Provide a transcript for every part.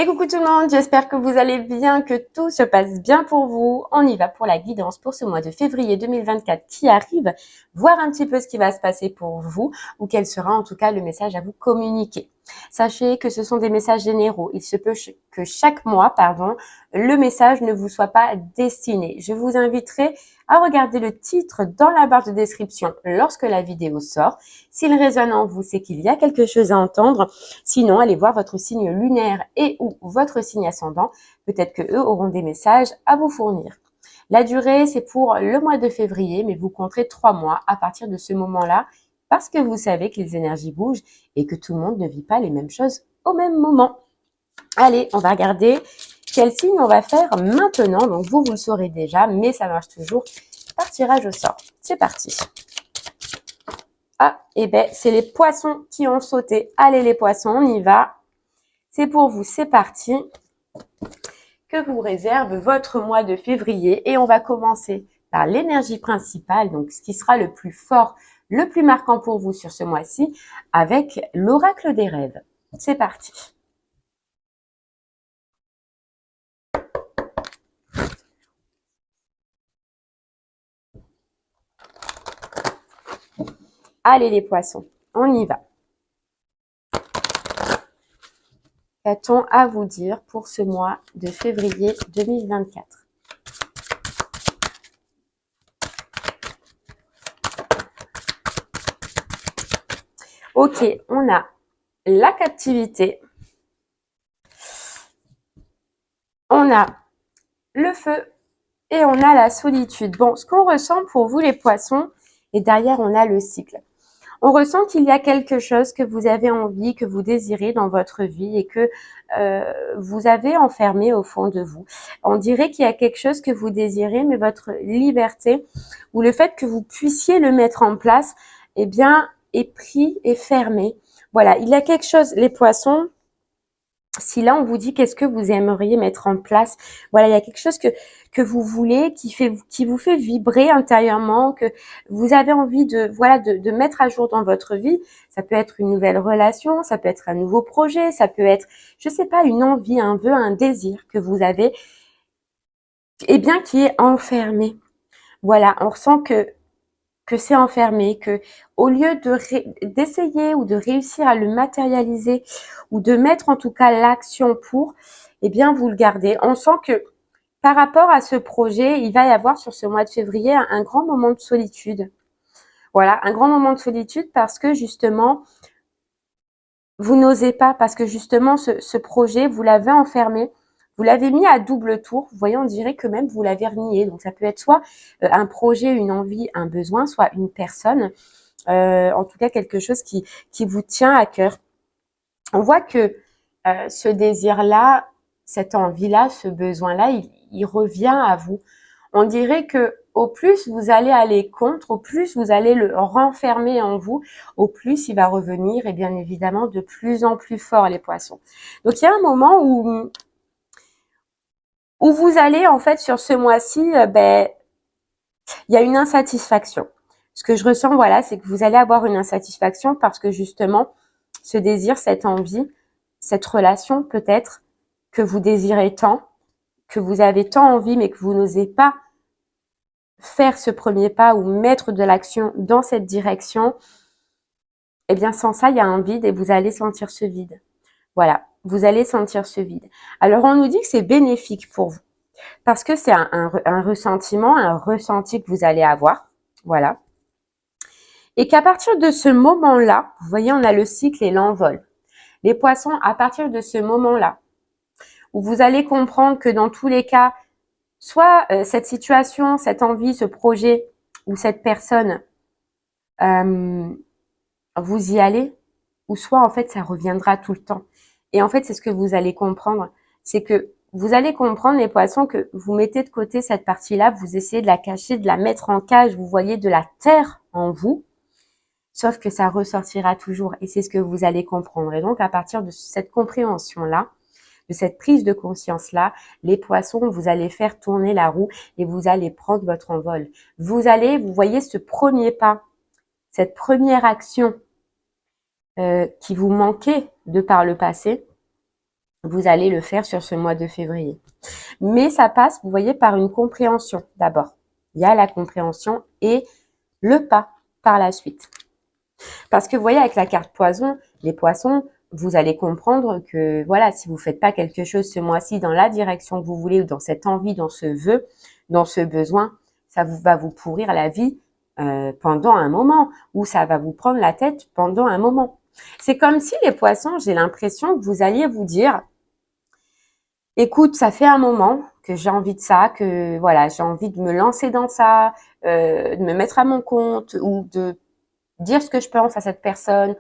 Et coucou tout le monde, j'espère que vous allez bien, que tout se passe bien pour vous. On y va pour la guidance pour ce mois de février 2024 qui arrive, voir un petit peu ce qui va se passer pour vous ou quel sera en tout cas le message à vous communiquer. Sachez que ce sont des messages généraux. Il se peut que chaque mois, le message ne vous soit pas destiné. Je vous inviterai à regarder le titre dans la barre de description lorsque la vidéo sort. S'il résonne en vous, c'est qu'il y a quelque chose à entendre. Sinon, allez voir votre signe lunaire et ou votre signe ascendant. Peut-être que eux auront des messages à vous fournir. La durée, c'est pour le mois de février, mais vous compterez 3 mois à partir de ce moment-là parce que vous savez que les énergies bougent et que tout le monde ne vit pas les mêmes choses au même moment. Allez, on va regarder quel signe on va faire maintenant. Donc vous le saurez déjà, mais ça marche toujours par tirage au sort. C'est parti. Ah, et ben c'est les poissons qui ont sauté. Allez les poissons, on y va. C'est pour vous, c'est parti. Que vous réserve votre mois de février. Et on va commencer par l'énergie principale, donc ce qui sera le plus fort, le plus marquant pour vous sur ce mois-ci, avec l'oracle des rêves. C'est parti. Allez les poissons, on y va. Qu'a-t-on à vous dire pour ce mois de février 2024? Ok, on a la captivité, on a le feu et on a la solitude. Bon, ce qu'on ressent pour vous les poissons, et derrière on a le cycle. On ressent qu'il y a quelque chose que vous avez envie, que vous désirez dans votre vie et que vous avez enfermé au fond de vous. On dirait qu'il y a quelque chose que vous désirez, mais votre liberté ou le fait que vous puissiez le mettre en place, eh bien, est pris et fermé. Voilà, il y a quelque chose, les poissons, si là on vous dit qu'est-ce que vous aimeriez mettre en place, voilà, il y a quelque chose que vous voulez, qui vous fait vibrer intérieurement, que vous avez envie de mettre à jour dans votre vie. Ça peut être une nouvelle relation, ça peut être un nouveau projet, ça peut être, je sais pas, une envie, un vœu, un désir que vous avez, et bien qui est enfermé. Voilà, on ressent que c'est enfermé, que au lieu d'essayer ou de réussir à le matérialiser ou de mettre en tout cas l'action pour, eh bien vous le gardez. On sent que par rapport à ce projet, il va y avoir sur ce mois de février un grand moment de solitude. Voilà, un grand moment de solitude parce que justement, vous n'osez pas, parce que justement ce projet, vous l'avez enfermé. Vous l'avez mis à double tour. Vous voyez, on dirait que même vous l'avez renié. Donc, ça peut être soit un projet, une envie, un besoin, soit une personne. En tout cas, quelque chose qui vous tient à cœur. On voit que ce désir-là, cette envie-là, ce besoin-là, il revient à vous. On dirait que au plus vous allez aller contre, au plus vous allez le renfermer en vous, au plus il va revenir et bien évidemment de plus en plus fort les poissons. Donc il y a un moment où vous allez en fait sur ce mois-ci, il y a une insatisfaction. Ce que je ressens, voilà, c'est que vous allez avoir une insatisfaction parce que justement, ce désir, cette envie, cette relation peut-être que vous désirez tant, que vous avez tant envie mais que vous n'osez pas faire ce premier pas ou mettre de l'action dans cette direction, eh bien sans ça, il y a un vide et vous allez sentir ce vide. Voilà, vous allez sentir ce vide. Alors on nous dit que c'est bénéfique pour vous parce que c'est un ressentiment, un ressenti que vous allez avoir. Voilà. Et qu'à partir de ce moment-là, vous voyez, on a le cycle et l'envol. Les poissons, à partir de ce moment-là, où vous allez comprendre que dans tous les cas, soit cette situation, cette envie, ce projet ou cette personne, vous y allez, ou soit en fait ça reviendra tout le temps. Et en fait, c'est ce que vous allez comprendre, c'est que vous allez comprendre les poissons que vous mettez de côté cette partie-là, vous essayez de la cacher, de la mettre en cage, vous voyez de la terre en vous, sauf que ça ressortira toujours et c'est ce que vous allez comprendre. Et donc à partir de cette compréhension-là, de cette prise de conscience-là, les poissons, vous allez faire tourner la roue et vous allez prendre votre envol. Vous voyez ce premier pas, cette première action qui vous manquait de par le passé, vous allez le faire sur ce mois de février. Mais ça passe, vous voyez, par une compréhension d'abord. Il y a la compréhension et le pas par la suite. Parce que vous voyez, avec la carte poison, les poissons, vous allez comprendre que voilà, si vous ne faites pas quelque chose ce mois-ci dans la direction que vous voulez, ou dans cette envie, dans ce vœu, dans ce besoin, ça va vous pourrir la vie pendant un moment, ou ça va vous prendre la tête pendant un moment. C'est comme si les poissons, j'ai l'impression que vous alliez vous dire, écoute, ça fait un moment que j'ai envie de ça, que voilà, j'ai envie de me lancer dans ça, de me mettre à mon compte, ou de dire ce que je pense à cette personne,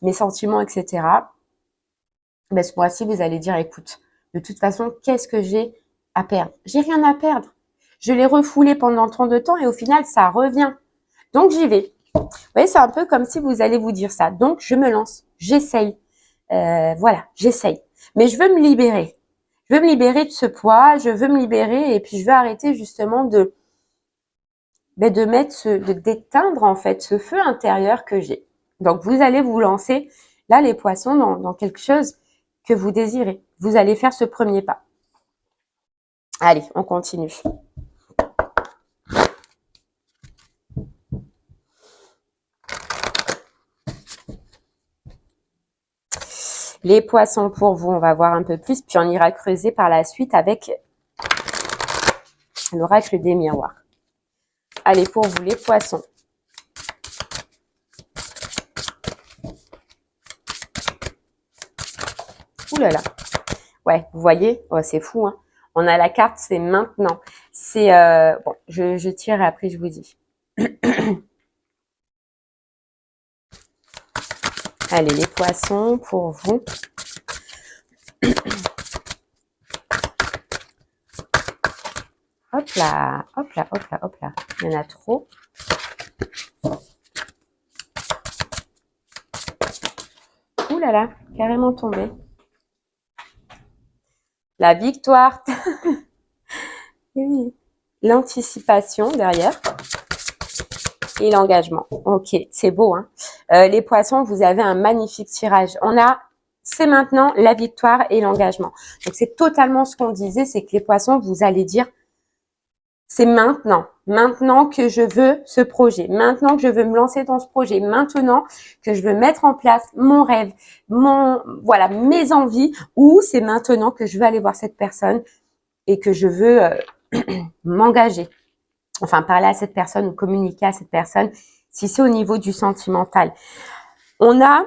mes sentiments, etc. Ben, ce mois-ci, vous allez dire, écoute, de toute façon, qu'est-ce que j'ai à perdre? J'ai rien à perdre. Je l'ai refoulé pendant tant de temps et au final, ça revient. Donc, j'y vais. Vous voyez, c'est un peu comme si vous allez vous dire ça. Donc, je me lance. J'essaye. Voilà, j'essaye. Mais je veux me libérer. Je veux me libérer de ce poids. Je veux me libérer et puis je veux arrêter justement de d'éteindre en fait ce feu intérieur que j'ai. Donc, vous allez vous lancer, là, les poissons, dans quelque chose que vous désirez. Vous allez faire ce premier pas. Allez, on continue. Les poissons pour vous, on va voir un peu plus, puis on ira creuser par la suite avec l'oracle des miroirs. Allez, pour vous, les poissons. Ouh là là. Ouais, vous voyez, oh, c'est fou, hein. On a la carte, c'est maintenant. C'est bon, je tire et après je vous dis. Allez, les poissons pour vous. Hop là, hop là, hop là, hop là. Il y en a trop. Ouh là là, carrément tombé. La victoire. Oui. L'anticipation derrière. Et l'engagement. Ok, c'est beau, hein. Les poissons, vous avez un magnifique tirage. On a, c'est maintenant la victoire et l'engagement. Donc, c'est totalement ce qu'on disait, c'est que les poissons, vous allez dire, c'est maintenant. Maintenant que je veux ce projet. Maintenant que je veux me lancer dans ce projet. Maintenant que je veux mettre en place mon rêve, voilà, mes envies. Ou c'est maintenant que je veux aller voir cette personne et que je veux m'engager. Enfin, parler à cette personne ou communiquer à cette personne, si c'est au niveau du sentimental. On a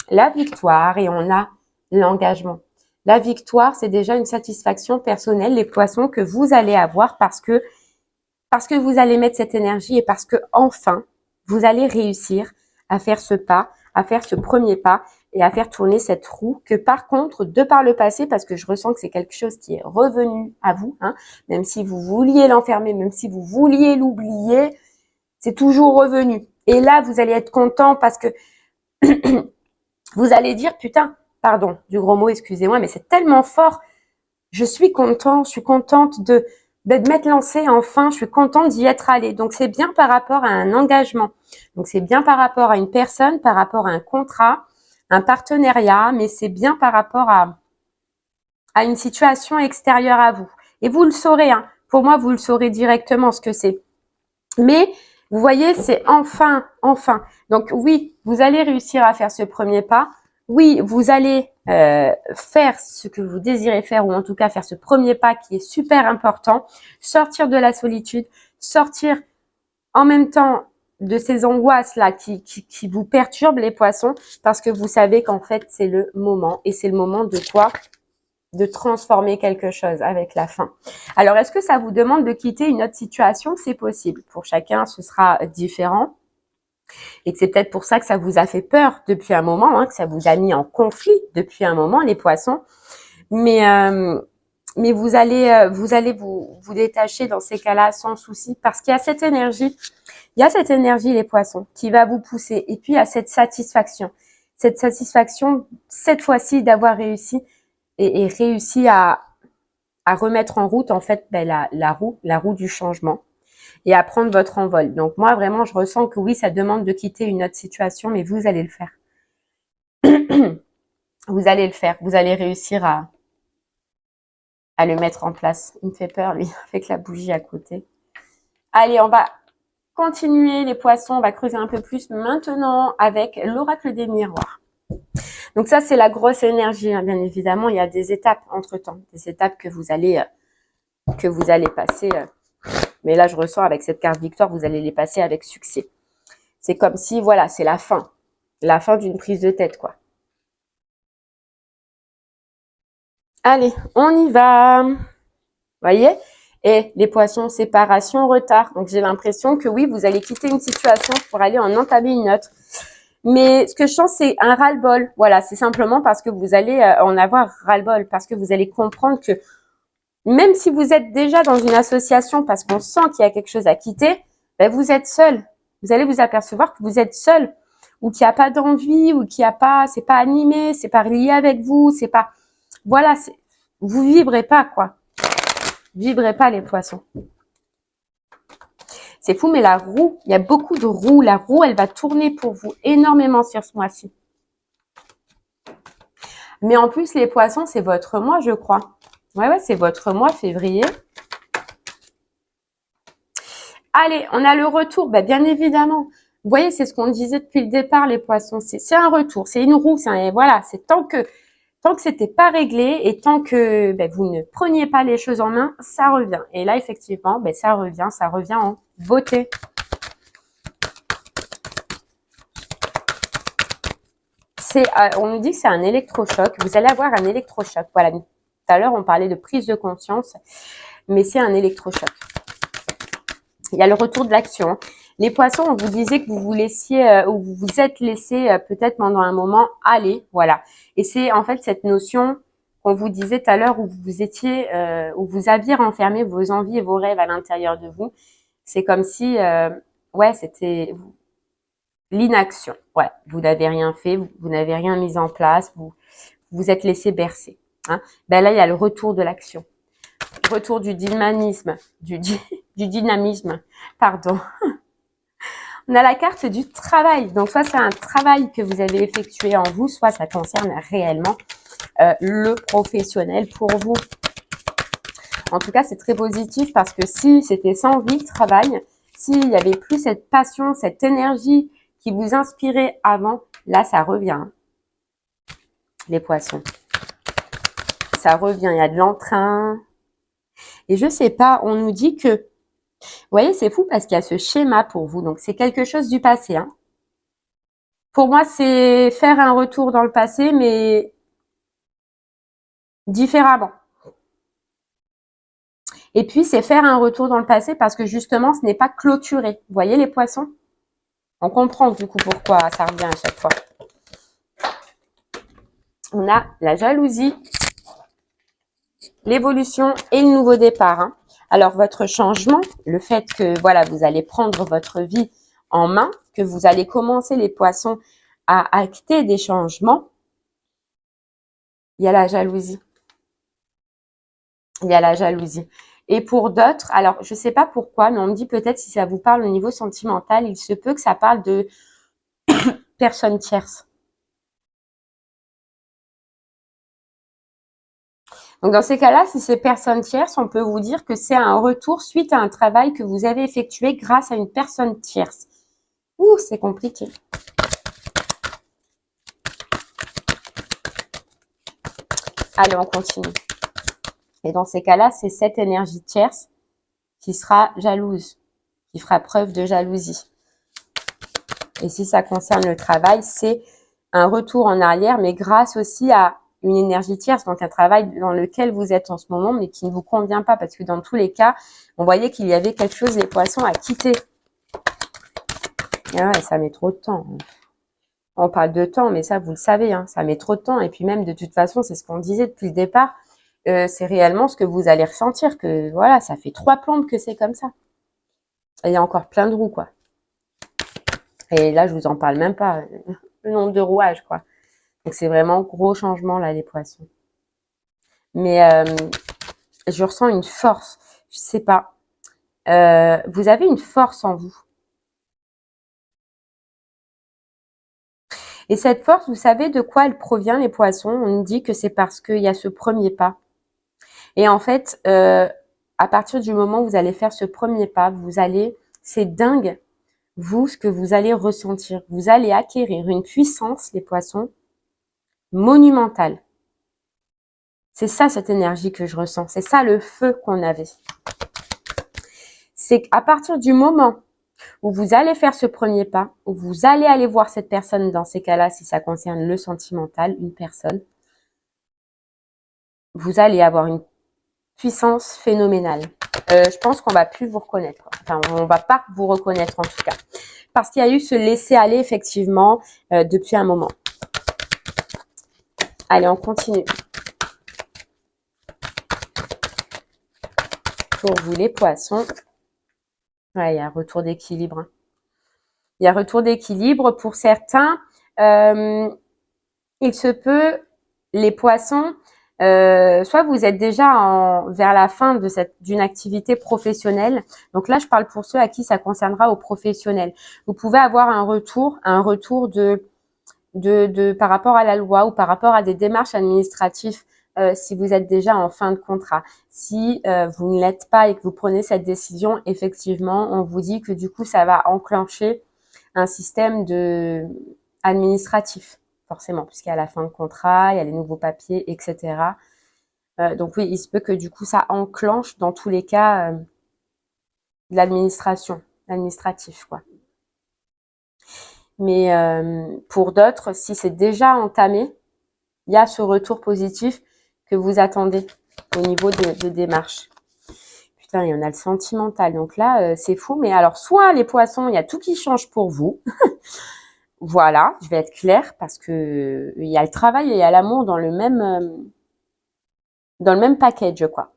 la victoire et on a l'engagement. La victoire, c'est déjà une satisfaction personnelle, les poissons, que vous allez avoir parce que vous allez mettre cette énergie et parce que enfin, vous allez réussir à faire ce pas, à faire ce premier pas et à faire tourner cette roue que par contre, de par le passé, parce que je ressens que c'est quelque chose qui est revenu à vous, hein, même si vous vouliez l'enfermer, même si vous vouliez l'oublier, c'est toujours revenu. Et là, vous allez être content parce que vous allez dire, putain, pardon du gros mot, excusez-moi, mais c'est tellement fort. Je suis contente de m'être lancée enfin, je suis contente d'y être allée. Donc, c'est bien par rapport à un engagement. Donc, c'est bien par rapport à une personne, par rapport à un contrat, un partenariat, mais c'est bien par rapport à une situation extérieure à vous. Et vous le saurez, hein. Pour moi, vous le saurez directement ce que c'est. Mais, vous voyez, c'est enfin. Donc, oui, vous allez réussir à faire ce premier pas. Oui, vous allez faire ce que vous désirez faire, ou en tout cas faire ce premier pas qui est super important, sortir de la solitude, sortir en même temps de ces angoisses-là qui vous perturbent, les poissons, parce que vous savez qu'en fait, c'est le moment. Et c'est le moment de quoi? De transformer quelque chose avec la fin. Alors, est-ce que ça vous demande de quitter une autre situation? C'est possible. Pour chacun, ce sera différent. Et que c'est peut-être pour ça que ça vous a fait peur depuis un moment, hein, que ça vous a mis en conflit depuis un moment, les poissons. Mais vous allez vous détacher dans ces cas-là sans souci, parce qu'il y a cette énergie, les poissons, qui va vous pousser. Et puis, il y a cette satisfaction cette fois-ci d'avoir réussi et réussi à remettre en route en fait la roue du changement et à prendre votre envol. Donc moi vraiment je ressens que oui, ça demande de quitter une autre situation, mais vous allez le faire. Vous allez le faire. Vous allez réussir à le mettre en place. Il me fait peur, lui, avec la bougie à côté. Allez, on va continuer les poissons. On va creuser un peu plus maintenant avec l'oracle des miroirs. Donc ça, c'est la grosse énergie, hein, bien évidemment. Il y a des étapes entre-temps. Des étapes que vous allez passer. Mais là, je ressens avec cette carte victoire, vous allez les passer avec succès. C'est comme si, voilà, c'est la fin. La fin d'une prise de tête, quoi. Allez, on y va. Voyez? Et les poissons, séparation, retard. Donc, j'ai l'impression que oui, vous allez quitter une situation pour aller en entamer une autre. Mais ce que je sens, c'est un ras-le-bol. Voilà, c'est simplement parce que vous allez en avoir ras-le-bol. Parce que vous allez comprendre que même si vous êtes déjà dans une association parce qu'on sent qu'il y a quelque chose à quitter, ben vous êtes seul. Vous allez vous apercevoir que vous êtes seul. Ou qu'il n'y a pas d'envie, ou qu'il n'y a pas, c'est pas animé, c'est pas relié avec vous, c'est pas, voilà, vous vibrez pas, quoi. Vibrez pas les poissons. C'est fou, mais la roue, il y a beaucoup de roues. La roue, elle va tourner pour vous énormément sur ce mois-ci. Mais en plus, les poissons, c'est votre mois, je crois. Ouais, c'est votre mois, février. Allez, on a le retour, bien évidemment. Vous voyez, c'est ce qu'on disait depuis le départ, les poissons. C'est un retour, c'est une roue. Voilà, c'est tant que c'était pas réglé et tant que vous ne preniez pas les choses en main, ça revient. Et là, effectivement, ça revient en beauté. On nous dit que c'est un électrochoc. Vous allez avoir un électrochoc. Voilà, tout à l'heure, on parlait de prise de conscience, mais c'est un électrochoc. Il y a le retour de l'action. Les poissons, on vous disait que vous vous laissiez, ou vous vous êtes laissé peut-être pendant un moment aller, voilà. Et c'est en fait cette notion qu'on vous disait tout à l'heure où vous étiez, où vous aviez renfermé vos envies et vos rêves à l'intérieur de vous. C'est comme si, c'était l'inaction. Ouais, vous n'avez rien fait, vous n'avez rien mis en place, vous vous êtes laissé bercer. Hein. Là, il y a le retour de l'action. Retour du dynamisme, du dynamisme, pardon. On a la carte du travail. Donc, soit c'est un travail que vous avez effectué en vous, soit ça concerne réellement le professionnel pour vous. En tout cas, c'est très positif parce que si c'était sans vie, le travail, s'il n'y avait plus cette passion, cette énergie qui vous inspirait avant, là, ça revient. Les poissons. Ça revient, il y a de l'entrain. Et je sais pas, on nous dit que, vous voyez, c'est fou parce qu'il y a ce schéma pour vous. Donc, c'est quelque chose du passé. Hein. Pour moi, c'est faire un retour dans le passé, mais différemment. Et puis, c'est faire un retour dans le passé parce que justement, ce n'est pas clôturé. Vous voyez les poissons? On comprend du coup pourquoi ça revient à chaque fois. On a la jalousie, l'évolution et le nouveau départ. Hein. Alors, votre changement, le fait que voilà, vous allez prendre votre vie en main, que vous allez commencer les poissons à acter des changements, il y a la jalousie. Il y a la jalousie. Et pour d'autres, alors je ne sais pas pourquoi, mais on me dit peut-être si ça vous parle au niveau sentimental, il se peut que ça parle de personnes tierces. Donc dans ces cas-là, si c'est personne tierce, on peut vous dire que c'est un retour suite à un travail que vous avez effectué grâce à une personne tierce. Ouh, c'est compliqué. Allez, on continue. Et dans ces cas-là, c'est cette énergie tierce qui sera jalouse, qui fera preuve de jalousie. Et si ça concerne le travail, c'est un retour en arrière, mais grâce aussi à une énergie tierce, donc un travail dans lequel vous êtes en ce moment, mais qui ne vous convient pas, parce que dans tous les cas, on voyait qu'il y avait quelque chose, les poissons, à quitter. Et ouais, ça met trop de temps. On parle de temps, mais ça, vous le savez, hein, ça met trop de temps. Et puis même, de toute façon, c'est ce qu'on disait depuis le départ, c'est réellement ce que vous allez ressentir, que voilà, ça fait 3 plombes que c'est comme ça. Et il y a encore plein de roues, quoi. Et là, je vous en parle même pas, le nombre de rouages, quoi. Donc, c'est vraiment gros changement, là, les poissons. Mais je ressens une force. Je sais pas. Vous avez une force en vous. Et cette force, vous savez de quoi elle provient, les poissons? On nous dit que c'est parce qu'il y a ce premier pas. Et en fait, à partir du moment où vous allez faire ce premier pas, c'est dingue, vous, ce que vous allez ressentir. Vous allez acquérir une puissance, les poissons, monumentale. C'est ça, cette énergie que je ressens. C'est ça, le feu qu'on avait. C'est qu'à partir du moment où vous allez faire ce premier pas, où vous allez aller voir cette personne, dans ces cas-là, si ça concerne le sentimental, une personne, vous allez avoir une puissance phénoménale. Je pense qu'on va plus vous reconnaître. Enfin, on va pas vous reconnaître en tout cas. Parce qu'il y a eu ce laisser-aller, effectivement, depuis un moment. Allez, on continue. Pour vous, les poissons. Ouais, il y a un retour d'équilibre. Il y a retour d'équilibre pour certains. Il se peut, les poissons, soit vous êtes déjà vers la fin d'une activité professionnelle. Donc là, je parle pour ceux à qui ça concernera, aux professionnels. Vous pouvez avoir un retour par rapport à la loi ou par rapport à des démarches administratives. Si vous êtes déjà en fin de contrat. Si vous ne l'êtes pas et que vous prenez cette décision, effectivement, on vous dit que du coup, ça va enclencher un système administratif, forcément, puisqu'il y a la fin de contrat, il y a les nouveaux papiers, etc. Donc oui, il se peut que du coup, ça enclenche dans tous les cas l'administratif, quoi. Mais pour d'autres, si c'est déjà entamé, il y a ce retour positif que vous attendez au niveau de démarche. Putain, il y en a le sentimental. Donc là, c'est fou. Mais alors, soit les poissons, il y a tout qui change pour vous. Voilà, je vais être claire parce que il y a le travail et il y a l'amour dans le même package, quoi.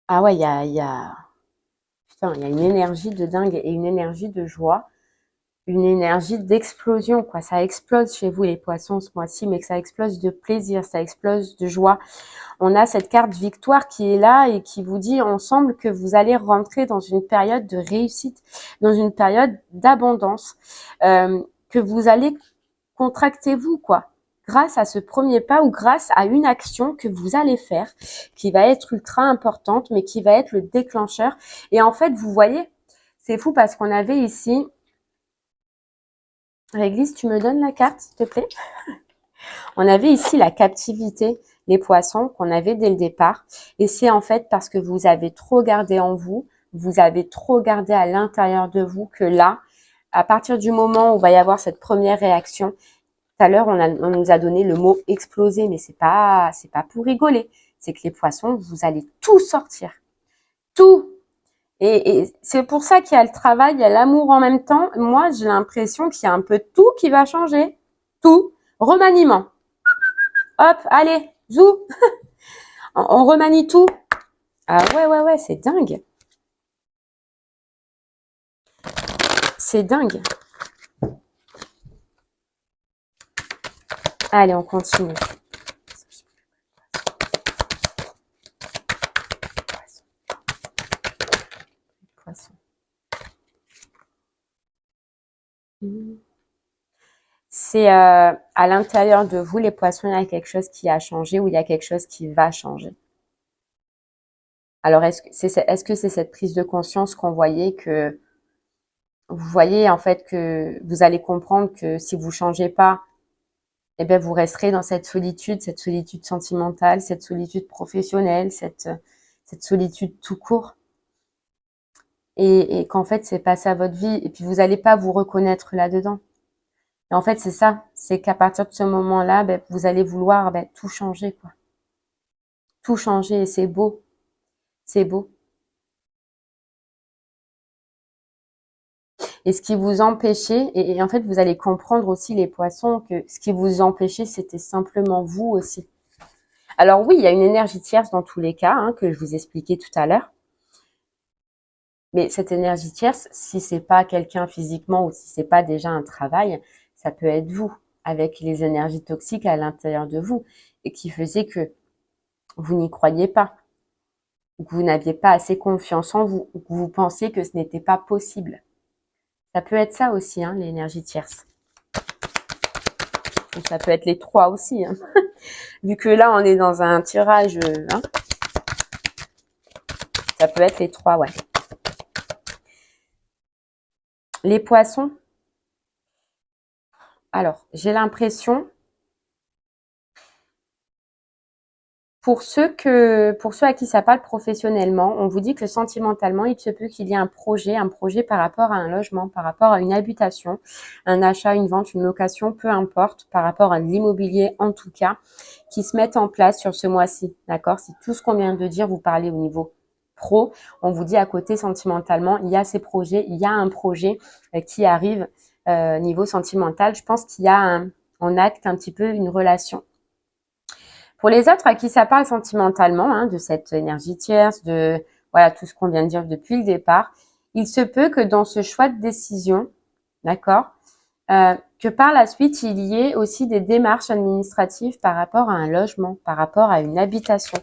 Ah ouais, putain, il y a une énergie de dingue et une énergie de joie. Une énergie d'explosion, quoi. Ça explose chez vous, les poissons, ce mois-ci, mais que ça explose de plaisir, ça explose de joie. On a cette carte victoire qui est là et qui vous dit, on semble que vous allez rentrer dans une période de réussite, dans une période d'abondance, que vous allez contracter vous, quoi. Grâce à ce premier pas ou grâce à une action que vous allez faire, qui va être ultra importante, mais qui va être le déclencheur. Et en fait, vous voyez, c'est fou parce qu'on avait ici, Réglisse, tu me donnes la carte, s'il te plaît? On avait ici la captivité, les poissons, qu'on avait dès le départ. Et c'est en fait parce que vous avez trop gardé en vous, vous avez trop gardé à l'intérieur de vous que là, à partir du moment où il va y avoir cette première réaction, tout à l'heure, on nous a donné le mot exploser, mais c'est pas pour rigoler. C'est que les poissons, vous allez tout sortir. Tout. Et c'est pour ça qu'il y a le travail, il y a l'amour en même temps. Moi, j'ai l'impression qu'il y a un peu tout qui va changer. Tout. Remaniement. Hop, allez, zou. On remanie tout. Ah ouais, c'est dingue. C'est dingue. Allez, on continue. Poisson. C'est à l'intérieur de vous, les poissons, il y a quelque chose qui a changé ou il y a quelque chose qui va changer. Alors, est-ce que c'est cette prise de conscience qu'on voyait que vous voyez en fait que vous allez comprendre que si vous changez pas, eh bien vous resterez dans cette solitude sentimentale, cette solitude professionnelle, cette solitude tout court, et qu'en fait c'est pas ça votre vie, et puis vous allez pas vous reconnaître là-dedans. Et en fait c'est ça, c'est qu'à partir de ce moment-là, ben, vous allez vouloir tout changer, quoi, tout changer, et c'est beau, c'est beau. Et ce qui vous empêchait, et en fait vous allez comprendre aussi, les poissons, que ce qui vous empêchait c'était simplement vous aussi. Alors oui, il y a une énergie tierce dans tous les cas, hein, que je vous expliquais tout à l'heure. Mais cette énergie tierce, si c'est pas quelqu'un physiquement ou si c'est pas déjà un travail, ça peut être vous, avec les énergies toxiques à l'intérieur de vous, et qui faisait que vous n'y croyez pas, ou que vous n'aviez pas assez confiance en vous, ou que vous pensiez que ce n'était pas possible. Ça peut être ça aussi, hein, l'énergie tierce. Ou ça peut être les 3 aussi. Hein. Vu que là, on est dans un tirage, hein, ça peut être les 3, ouais. Les poissons. Alors, j'ai l'impression, pour ceux à qui ça parle professionnellement, on vous dit que sentimentalement, il se peut qu'il y ait un projet par rapport à un logement, par rapport à une habitation, un achat, une vente, une location, peu importe, par rapport à l'immobilier en tout cas, qui se mettent en place sur ce mois-ci, d'accord? Si tout ce qu'on vient de dire, vous parlez au niveau pro, on vous dit à côté sentimentalement, il y a ces projets, il y a un projet qui arrive niveau sentimental. Je pense qu'il y a on acte un petit peu une relation. Pour les autres à qui ça parle sentimentalement, hein, de cette énergie tierce, de voilà tout ce qu'on vient de dire depuis le départ, il se peut que dans ce choix de décision, d'accord, que par la suite il y ait aussi des démarches administratives par rapport à un logement, par rapport à une habitation.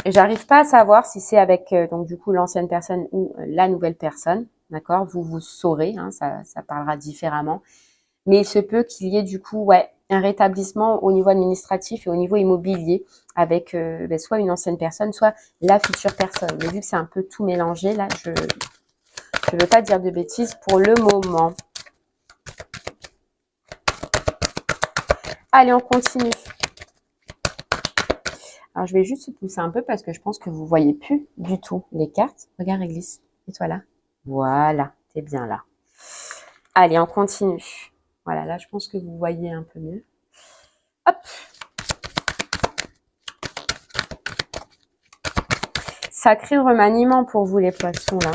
J'arrive pas à savoir si c'est avec donc du coup l'ancienne personne ou la nouvelle personne, d'accord. Vous saurez, hein, ça parlera différemment. Mais il se peut qu'il y ait du coup, ouais, un rétablissement au niveau administratif et au niveau immobilier avec soit une ancienne personne, soit la future personne. Mais vu que c'est un peu tout mélangé, là, je ne veux pas dire de bêtises pour le moment. Allez, on continue. Alors, je vais juste pousser un peu parce que je pense que vous voyez plus du tout les cartes. Regarde, elle glisse. Et toi là. Voilà, t'es bien là. Allez, on continue. Voilà, là, je pense que vous voyez un peu mieux. Hop. Sacré remaniement pour vous, les poissons, là.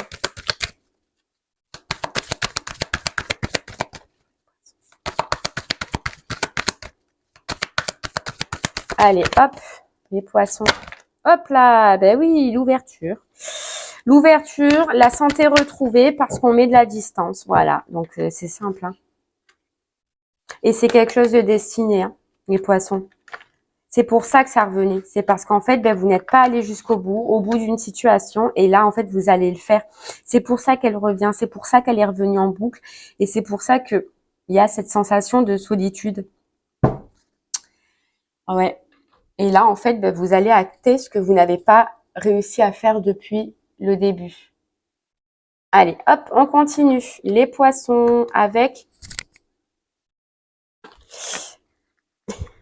Allez, hop, les poissons. Hop là, ben oui, l'ouverture. L'ouverture, la santé retrouvée parce qu'on met de la distance. Voilà, donc c'est simple. Hein. Et c'est quelque chose de destiné, hein, les poissons. C'est pour ça que ça revenait. C'est parce qu'en fait, ben, vous n'êtes pas allé jusqu'au bout, au bout d'une situation. Et là, en fait, vous allez le faire. C'est pour ça qu'elle revient. C'est pour ça qu'elle est revenue en boucle. Et c'est pour ça que il y a cette sensation de solitude. Ouais. Et là, en fait, ben, vous allez acter ce que vous n'avez pas réussi à faire depuis le début. Allez, hop, on continue. Les poissons avec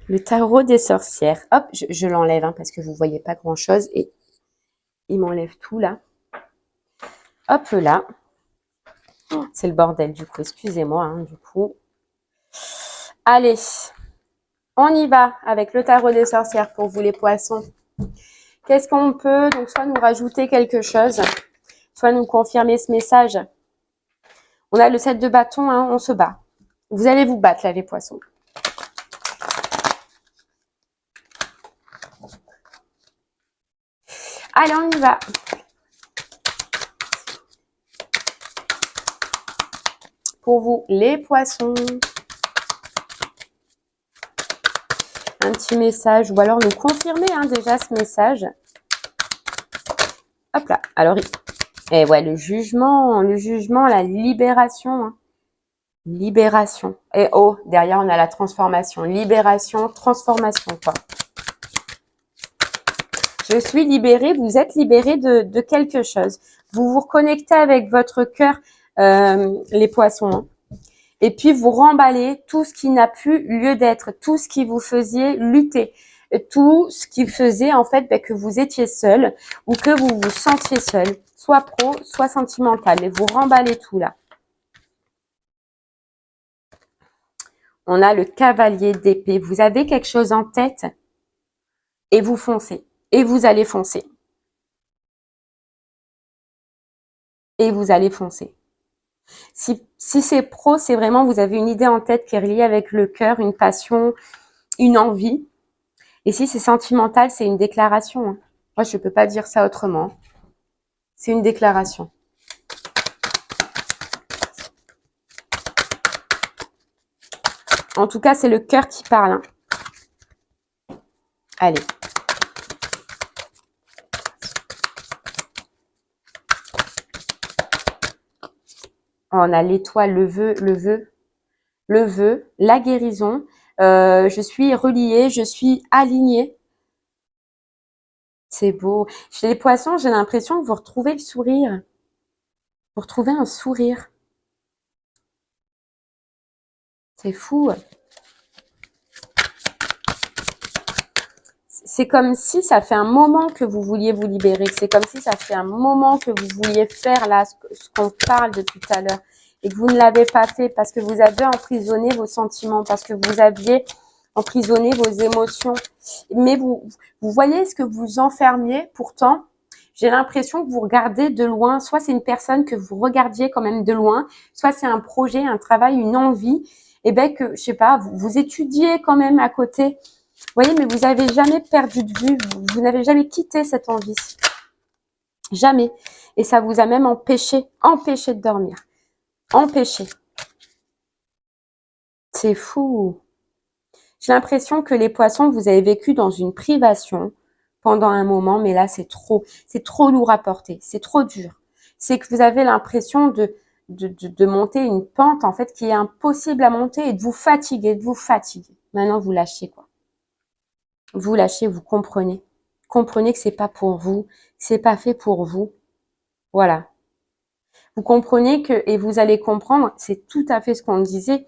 le tarot des sorcières. Hop, je l'enlève hein, parce que vous voyez pas grand-chose et il m'enlève tout là. Hop là. C'est le bordel du coup, excusez-moi hein, du coup. Allez, on y va avec le tarot des sorcières pour vous les poissons. Qu'est-ce qu'on peut donc soit nous rajouter quelque chose, soit nous confirmer ce message. On a le 7 de bâton, hein, on se bat. Vous allez vous battre là les poissons. Allez, on y va. Pour vous, les poissons. Un petit message, ou alors nous confirmer hein, déjà ce message. Hop là. Alors, et ouais, le jugement, la libération. Hein. Libération. Et oh, derrière, on a la transformation. Libération, transformation, quoi. Je suis libérée, vous êtes libérée de quelque chose. Vous vous reconnectez avec votre cœur, les poissons. Hein. Et puis, vous remballez tout ce qui n'a plus lieu d'être, tout ce qui vous faisait lutter, tout ce qui faisait en fait que vous étiez seul ou que vous vous sentiez seul, soit pro, soit sentimental. Et vous remballez tout là. On a le cavalier d'épée. Vous avez quelque chose en tête et vous foncez. Et vous allez foncer. Et vous allez foncer. Si c'est pro, c'est vraiment, vous avez une idée en tête qui est reliée avec le cœur, une passion, une envie. Et si c'est sentimental, c'est une déclaration. Hein. Moi, je ne peux pas dire ça autrement. C'est une déclaration. En tout cas, c'est le cœur qui parle. Hein. Allez. On a l'étoile, le vœu, la guérison. Je suis reliée, je suis alignée. C'est beau. Chez les poissons, j'ai l'impression que vous retrouvez le sourire. Vous retrouvez un sourire. C'est fou. C'est comme si ça fait un moment que vous vouliez vous libérer. C'est comme si ça fait un moment que vous vouliez faire là ce qu'on parle depuis tout à l'heure. Et que vous ne l'avez pas fait parce que vous avez emprisonné vos sentiments, parce que vous aviez emprisonné vos émotions. Mais vous voyez ce que vous enfermiez. Pourtant, j'ai l'impression que vous regardez de loin. Soit c'est une personne que vous regardiez quand même de loin, soit c'est un projet, un travail, une envie. Et ben que, je sais pas, vous étudiez quand même à côté. Vous voyez, mais vous n'avez jamais perdu de vue, vous n'avez jamais quitté cette envie. Jamais. Et ça vous a même empêché de dormir. Empêché. C'est fou. J'ai l'impression que les poissons, vous avez vécu dans une privation pendant un moment, mais là, c'est trop lourd à porter, c'est trop dur. C'est que vous avez l'impression de monter une pente, en fait, qui est impossible à monter et de vous fatiguer, Maintenant, vous lâchez, quoi. Vous lâchez, vous comprenez. Comprenez que c'est pas pour vous, c'est pas fait pour vous. Voilà. Vous comprenez que, et vous allez comprendre, c'est tout à fait ce qu'on disait,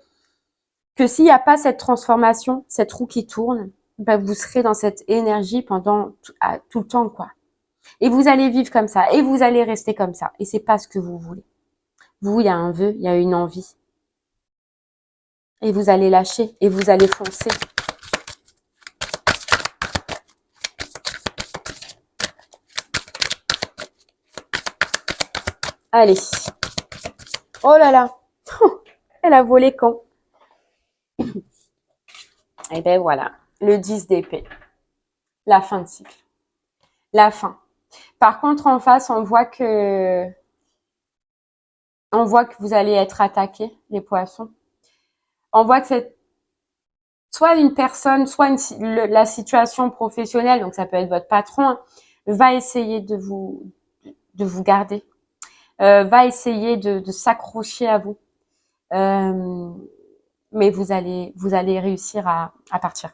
que s'il n'y a pas cette transformation, cette roue qui tourne, ben vous serez dans cette énergie pendant tout le temps, quoi. Et vous allez vivre comme ça, et vous allez rester comme ça. Et c'est pas ce que vous voulez. Vous, il y a un vœu, il y a une envie. Et vous allez lâcher, et vous allez foncer. Allez. Oh là là. Elle a volé quand? Et ben voilà. Le 10 d'épée. La fin de cycle. La fin. Par contre, en face, on voit que vous allez être attaqué, les poissons. On voit que c'est soit une personne, soit la situation professionnelle, donc ça peut être votre patron, va essayer de vous garder, va essayer de s'accrocher à vous. Mais vous allez réussir à partir.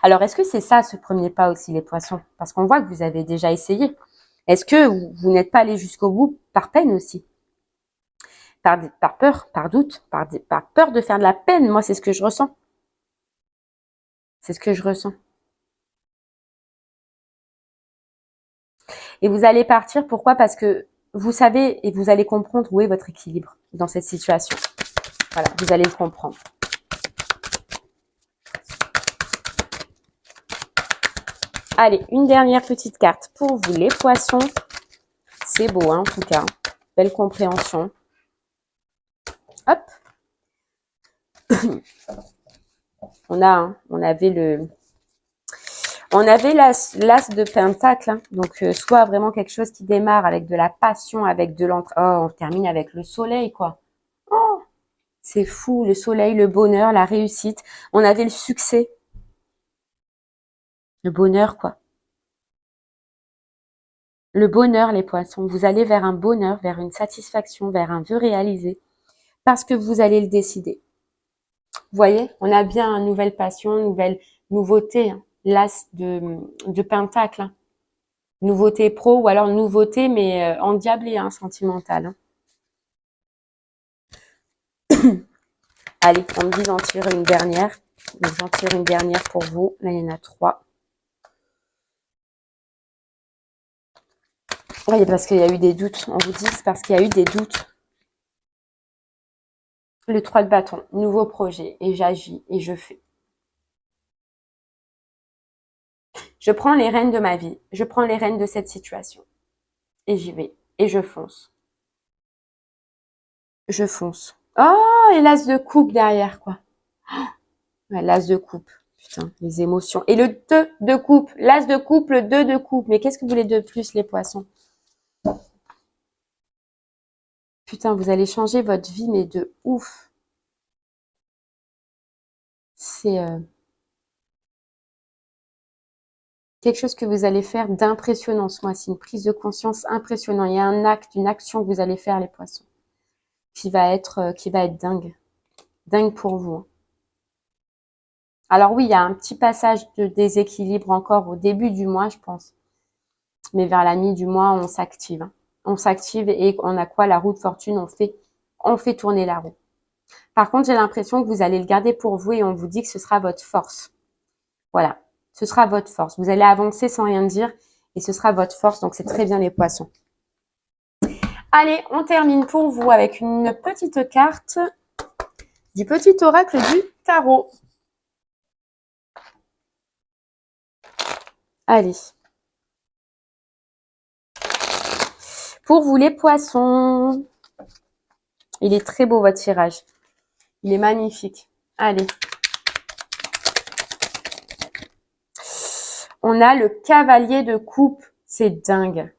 Alors, est-ce que c'est ça, ce premier pas aussi, les poissons? Parce qu'on voit que vous avez déjà essayé. Est-ce que vous n'êtes pas allé jusqu'au bout par peine aussi? Par peur, par doute, par peur de faire de la peine. Moi, c'est ce que je ressens. C'est ce que je ressens. Et vous allez partir, pourquoi? Parce que vous savez et vous allez comprendre où est votre équilibre dans cette situation. Voilà, vous allez le comprendre. Allez, une dernière petite carte pour vous, les poissons. C'est beau, hein, en tout cas. Belle compréhension. Hop. On avait l'as de pentacle, hein. Donc soit vraiment quelque chose qui démarre avec de la passion, avec de l'entre. Oh, on termine avec le soleil, quoi. Oh, c'est fou, le soleil, le bonheur, la réussite. On avait le succès, le bonheur, quoi. Le bonheur, les poissons. Vous allez vers un bonheur, vers une satisfaction, vers un vœu réalisé, parce que vous allez le décider. Vous voyez, on a bien une nouvelle passion, une nouvelle nouveauté, hein. L'as de pentacle, hein. Nouveauté pro ou alors nouveauté mais endiablée, hein, sentimentale, hein. Allez, on me dit d'en tirer une dernière. Donc j'en tire une dernière pour vous. Là, il y en a 3. Oui, parce qu'il y a eu des doutes. On vous dit, c'est parce qu'il y a eu des doutes. Le 3 de bâton, nouveau projet. Et j'agis et je fais. Je prends les rênes de ma vie. Je prends les rênes de cette situation. Et j'y vais. Et je fonce. Je fonce. Oh, et l'as de coupe derrière, quoi. Ouais, l'as de coupe. Putain, les émotions. Et le 2 de coupe. L'as de coupe, le 2 de coupe. Mais qu'est-ce que vous voulez de plus, les poissons? Putain, vous allez changer votre vie, mais de ouf. C'est quelque chose que vous allez faire d'impressionnant ce mois-ci. Une prise de conscience impressionnante. Il y a un acte, une action que vous allez faire, les poissons. qui va être dingue. Dingue pour vous. Alors oui, il y a un petit passage de déséquilibre encore au début du mois, je pense. Mais vers la mi du mois, on s'active. Hein. On s'active et on a quoi? La roue de fortune, on fait tourner la roue. Par contre, j'ai l'impression que vous allez le garder pour vous et on vous dit que ce sera votre force. Voilà, ce sera votre force. Vous allez avancer sans rien dire et ce sera votre force. Donc, c'est très bien les poissons. Allez, on termine pour vous avec une petite carte du petit oracle du tarot. Allez. Pour vous les poissons, il est très beau votre tirage. Il est magnifique. Allez. On a le cavalier de coupe. C'est dingue.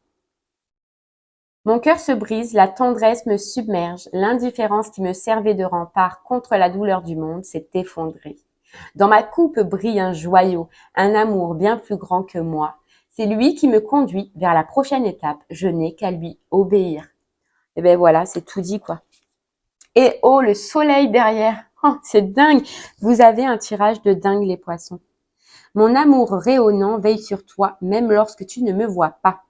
Mon cœur se brise, la tendresse me submerge, l'indifférence qui me servait de rempart contre la douleur du monde s'est effondrée. Dans ma coupe brille un joyau, un amour bien plus grand que moi. C'est lui qui me conduit vers la prochaine étape, je n'ai qu'à lui obéir. Et ben voilà, c'est tout dit quoi. Et oh, le soleil derrière, oh, c'est dingue. Vous avez un tirage de dingue les poissons. Mon amour rayonnant veille sur toi, même lorsque tu ne me vois pas.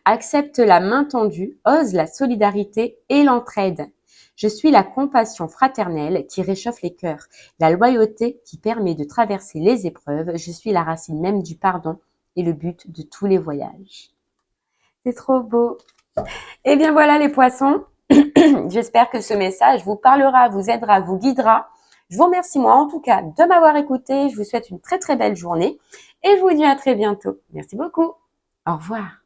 Accepte la main tendue, ose la solidarité et l'entraide. Je suis la compassion fraternelle qui réchauffe les cœurs, la loyauté qui permet de traverser les épreuves. Je suis la racine même du pardon et le but de tous les voyages. C'est trop beau. Et bien voilà les poissons. J'espère que ce message vous parlera, vous aidera, vous guidera. Je vous remercie moi en tout cas de m'avoir écouté. Je vous souhaite une très très belle journée et je vous dis à très bientôt. Merci beaucoup. Au revoir.